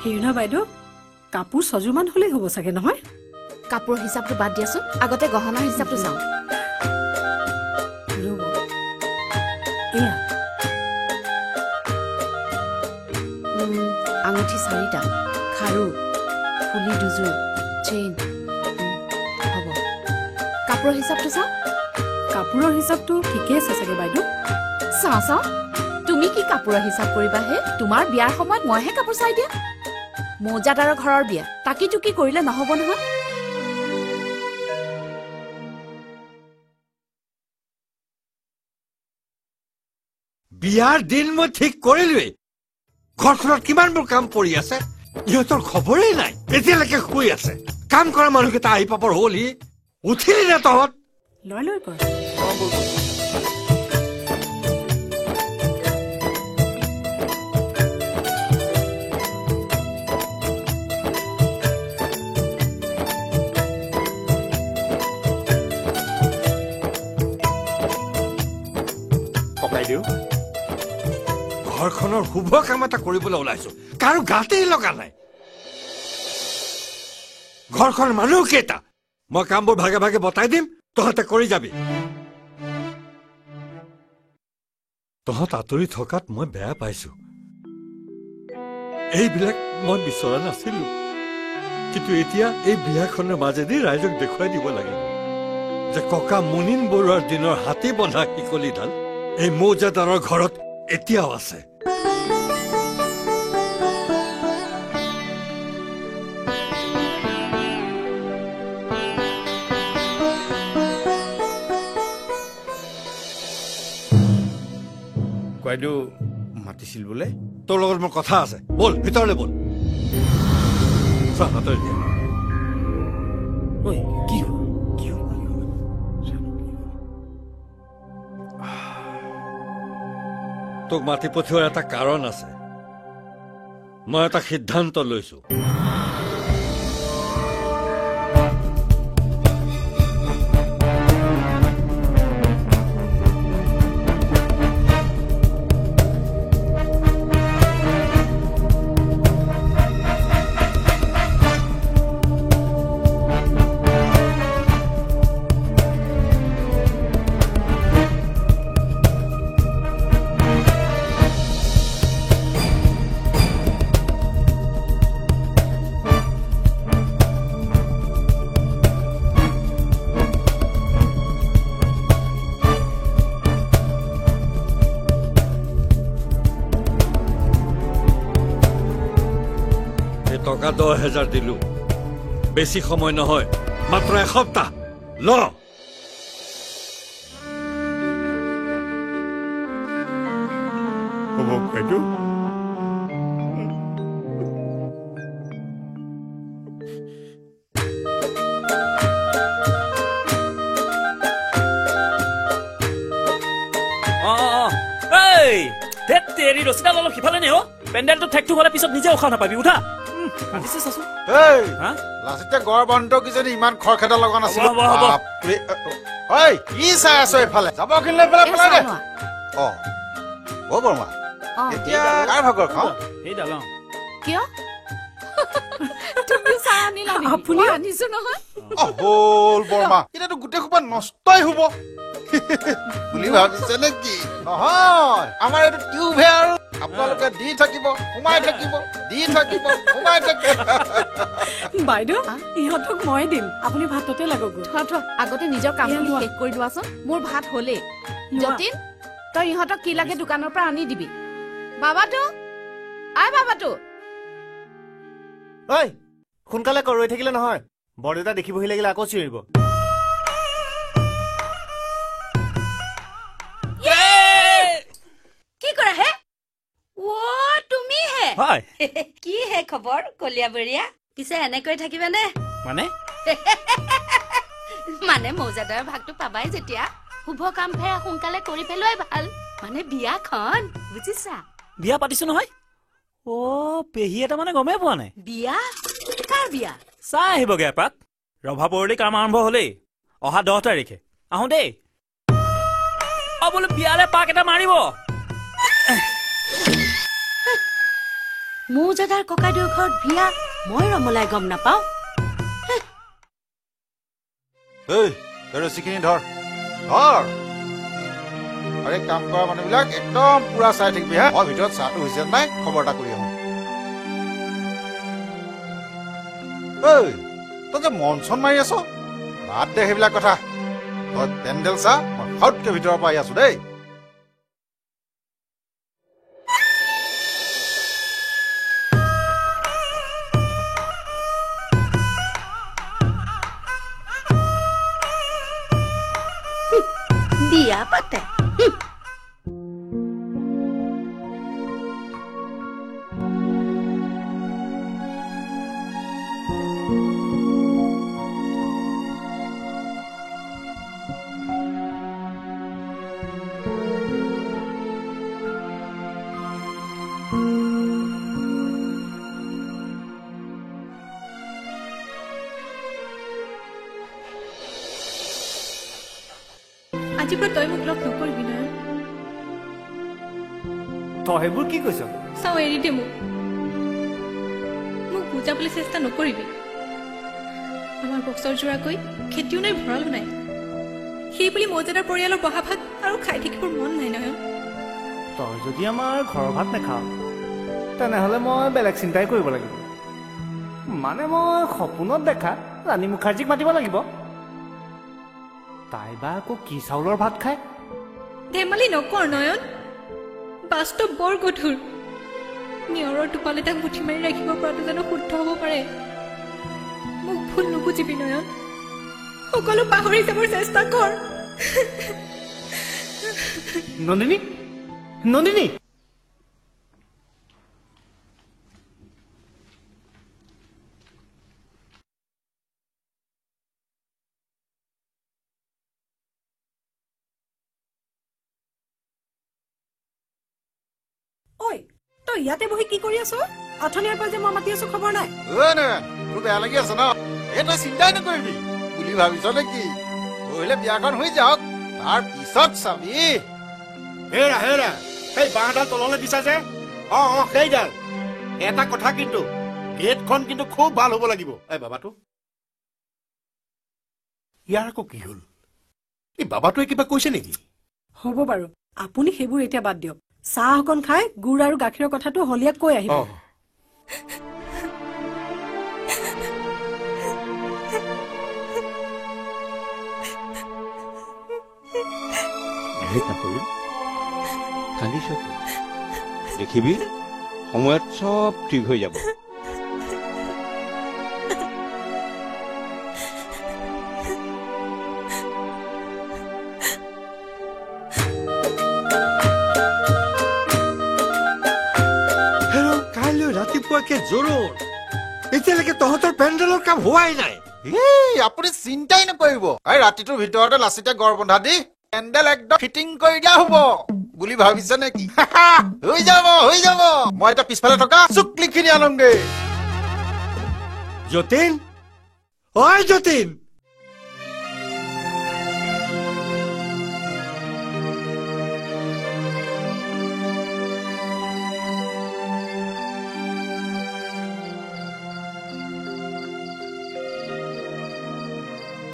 হিৰনা বাইদেউ কাপোৰ ছযোৰমান হ'লেই হ'ব চাগে নহয় কাপোৰৰ হিচাপটো বাদ দিয়াচোন আগতে গহনাৰ হিচাপটো চাওঁ এয়া আঙুঠি 4টা খাৰু ফুলি 2যোৰ চেইন হ'ব কাপোৰৰ হিচাপটো চাওঁ কাপোৰৰ হিচাপটো ঠিকেই আছে চাগে বাইদেউ চাওঁ তুমি কি কাপোৰৰ হিচাপ কৰিবা হে তোমাৰ বিয়াৰ সময়ত মইহে কাপোৰ চাই দিয়া মৌজাদাৰৰ ঘৰৰ বিয়া তাকি টুকি কৰিলে নহ'ব নহয় বিয়াৰ দিন মই ঠিক কৰিলোৱেই ঘৰখনত কিমানবোৰ কাম পৰি আছে ইহঁতৰ খবৰেই নাই এতিয়ালৈকে শুই আছে কাম কৰা মানুহকেইটা আহি পাবৰ হ'লি উঠিলি নে তহঁত লৈ কৰ ঘৰখনৰ শুভ কাম এটা কৰিবলৈ ওলাইছো কাৰো গাতেই লগা নাই ঘৰখনৰ মানুহ কেইটা মই কামবোৰ ভাগে ভাগে বতাই দিম তহঁতে কৰি যাবি তহঁত আঁতৰি থকাত মই বেয়া পাইছো এইবিলাক মই বিচৰা নাছিলো কিন্তু এতিয়া এই বিয়াখনৰ মাজেদি ৰাইজক দেখুৱাই দিব লাগিব যে ককা মুনিন বৰুৱাৰ দিনৰ হাতী বন্ধা শিকলিডাল এই মৌজাদাৰৰ ঘৰত এতিয়াও আছে কয়দো মাতিছিল বোলে তোৰ লগত মোৰ কথা আছে বল ভিতৰলৈ বল হাতৰে দিয়া কি তোক মাতি পঠিওৱাৰ এটা কাৰণ আছে মই এটা সিদ্ধান্ত লৈছো টকা 10,000 দিলো বেছি সময় নহয় মাত্ৰ এসপ্তাহ ল হ'ব কয়দো তেৰি ৰচিডাল অলপ সিফালে নে পেণ্ডেলটো ঠেকটো হ'লে পিছত নিজে উশাহ নাপাবি উঠা লাচিতে গড় বন্ধ কিজনী ইমান খৰখেদা লগা নাছিল কি চাই আছো এইফালে যাব কিনিলে পেলাই পেলাই দে অ বৰমা এতিয়া কাৰ ভাগৰ খাওঁ এইডাল কিয় তুমি চাহ আনিলা আপুনি আনিছো নহয় হ'ল বৰমা এতিয়াতো গোটেই সোপা নষ্টই হ'ব বুলি ভাবিছে নেকি নহয় আমাৰ এইটো টিউবহে আৰু আপোনালোকে দি থাকিব সোমাই থাকিব দি থাকিব সোমাই থাকিব বাইদেউ ইহঁতক মই দিম আপুনি ভাততে লাগক আগতে নিজৰ কামখিনি শেষ কৰি লোৱাচোন মোৰ ভাত হ'লেই যতীন তই ইহঁতক কি লাগে দোকানৰ পৰা আনি দিবি বাবাটো ঐ সোনকালে কৰ ৰৈ থাকিলে নহয় বৰদেউতা দেখিবহি লাগিলে আকৌ চিঞৰিব কি হে খবৰ কলিয়াবৰীয়া পিছে এনেকৈ থাকিবা নে মানে মৌজাদাৰৰ ভাগটো পাবাই যেতিয়া শুভ কাম ফেৰা সোনকালে কৰি পেলোৱাই ভাল মানে বিয়াখন বুজিছা বিয়া পাতিছো নহয় পেহী এটা মানে গমেই পোৱা নাই বিয়া কাৰ বিয়া চাই আহিবগে এপাক ৰভা পৰলি কাম আৰম্ভ হলেই অহা 10 তাৰিখে আহো দেই বোলো বিয়ালে পাক এটা মাৰিব মৌজাদাৰ ককাইদেউৰ ঘৰত বিয়া মই ৰমলাই গম নাপাওঁ। এই ৰছীখিনি ধৰ ধৰ আৰে কাম কৰা মানুহবিলাক একদম পুৰা চাই থাকিবি হা। মই ভিতৰত চাহটো হৈছে নাই খবৰ এটা কৰি আহোঁ। এই তই যে মন চন মাৰি আছ, বাদ দে সেইবিলাক কথা। তই পেণ্ডেল চা, মই সৎকে ভিতৰৰ পৰা আহি আছো দেই। বিয়া পাতে আজিৰ পৰা তই মোক লগ নকৰিবি নয়ন। তই সেইবোৰ কি কৈছ? চাওঁ এৰি দে মোক বুজাবলৈ চেষ্টা নকৰিবি। আমাৰ বছৰ জোৰাকৈ খেতিও নাই ভঁৰালো নাই, সেই বুলি মৌজাদাৰ পৰিয়ালৰ বহা ভাত আৰু খাই থাকিবৰ মন নাই নয়ন। তই যদি আমাৰ ঘৰৰ ভাত নাখাৱ তেনেহ'লে মই বেলেগ চিন্তাই কৰিব লাগিব। মানে মই সপোনত দেখা ৰাণী মুখাৰ্জীক মাতিব লাগিব। তাই বা আকৌ কি চাউলৰ ভাত খায়? ধেমালি নকৰ নয়ন, বাস্তৱ বৰ গধুৰ। নিয়ৰৰ টোপাল এটাক মুঠি মাৰি ৰাখিব পৰাটো জানো শুদ্ধ হ'ব পাৰে? মোক ভুল নুবুজিবি নয়ন, সকলো পাহৰি যাবৰ চেষ্টা কৰ। নন্দিনী, নন্দিনী, ঐ তই ইয়াতে বহি কি কৰি আছ? অথনিয়াৰ পৰা যে মই মাতি আছো খবৰ নাই। তোৰ বেয়া লাগি আছে ন? এই তই চিন্তাই নকৰিবি বুলি ভাবিছ নেকি? পঢ়িলে বিয়াখন হৈ যাওক, তাৰ পিছত চাবি। হেৰা হেৰা সেই বাঁহডাল তললৈ দিছা যে, সেইডাল। এটা কথা কিন্তু, গেটখন কিন্তু খুব ভাল হ'ব লাগিব। এই বাবাটো ইয়াৰ আকৌ কি হ'ল? এই বাবাটোৱে কিবা কৈছে নেকি? হ'ব বাৰু, আপুনি সেইবোৰ এতিয়া বাদ দিয়ক। চাহ অকণ খাই গুড় আৰু গাখীৰৰ কথাটো হলিয়াক কৈ আহিব। কান্দিছ দেখিবি, সময়ত চব ঠিক হৈ যাব। ৰাতিপুৱাকে জোৰোণ, এতিয়ালৈকে তহঁতৰ পেণ্ডেলৰ কাম হোৱাই নাই। আপুনি চিন্তাই নকৰিব, এই ৰাতিটোৰ ভিতৰতে লাচিতে গড় বন্ধা দি পেণ্ডেল একদম ফিটিং কৰি দিয়া হ'ব বুলি ভাবিছে নেকি? হৈ যাব হৈ যাব। মই এতিয়া পিছফালে থকা চুকলিখিনি আনংগে। যতীন, ঐ যতীন,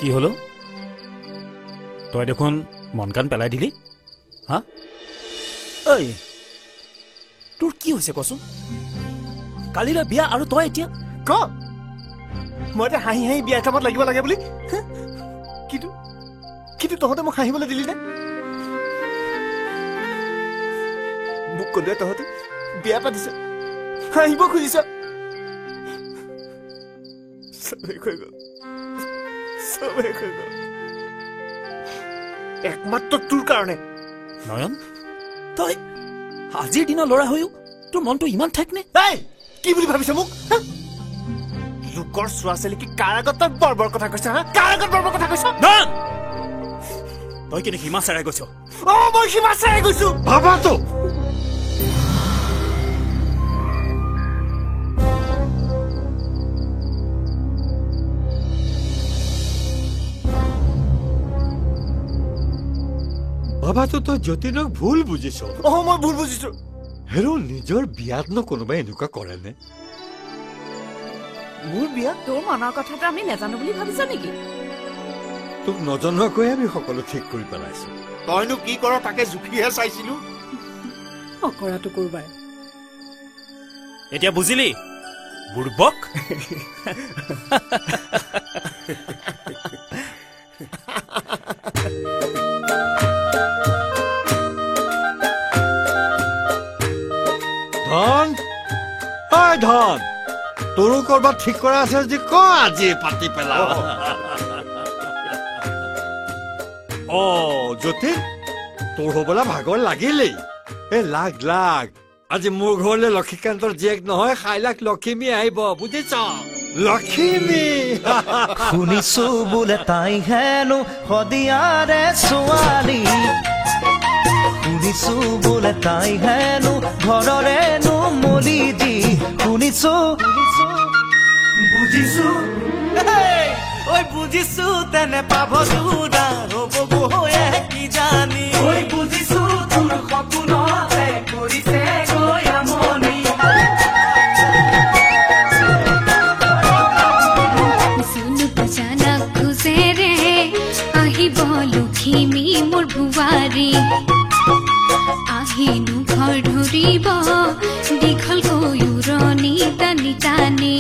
কি হলো? তই দেখোন মন কাণ পেলাই দিলি। হা ঐ, তোৰ কি হৈছে কচোন? কালিলৈ বিয়া আৰু তই এতিয়া ক মই এতিয়া হাঁহি হাঁহি বিয়া কামত লাগিব লাগে বুলি। কিন্তু কিন্তু তহঁতে মোক হাঁহিবলৈ দিলি নে? মোক ক'লে তহঁতে বিয়া পাতিছ, হাঁহিব খুজিছ। একমাত্ৰ তোৰ কাৰণে। নয়ন, তই আজিৰ দিনৰ ল'ৰা হৈও তোৰ মনটো ইমান ঠেক নে? কি বুলি ভাবিছ মোক? লোকৰ চোৱা ছোৱালী কি কাৰ আগত তই বৰ বৰ কথা কৈছ? কাৰ আগত বৰ বৰ কথা কৈছ? তই কিন্তু সীমা চেৰাই গৈছ। মই সীমা চেৰাই গৈছো। ভাবাতো তই যতীনক ভুল বুজিছ। মই ভুল বুজিছো। হেৰো নিজৰ বিয়াতনো কোনোবাই এনেকুৱা কৰেনে? মোৰ বিয়া তোৰ মনৰ কথাটো আমি নাজানো বুলি ভাবিছ নেকি? তোক নজনোৱাকৈ আমি সকলো ঠিক কৰি পেলাইছো। তইনো কি কৰ তাকে জুখিহে চাইছিলো। অকৰাটো কৰবাই এতিয়া বুজিলি বুৰ্বক? ধন ধন তোৰো কৰবাত ঠিক কৰা আছে যদি ক আজি পাতি পেলাও। যতীন তোৰ হবলা ভাগৰ লাগিলেই। লাগ লাগ আজি মোৰ ঘৰলৈ লক্ষীকান্তৰ জীয়েক নহয় 7 লাখ লক্ষীমী আহিব বুজিছ? লক্ষীমী শুনিছো বোলে তাই হেনো সদিয়াৰে ছোৱালী, শুনিছো বোলে তাই হেনো ঘৰৰে নুমলি দি, শুনিছো বুজিছো ঐ বুজিছো তেনে পাব দুটা হ'ব হৈয়ে কি জানি, ঐ বুজিছো তোৰ সপোনতে কৰিছে গৈ আমনি। আহিব লখিমী মোৰ ভুৱাৰী, আহিনো ঘৰ ধৰিব দীঘল কৈ উৰণি টানি টানি।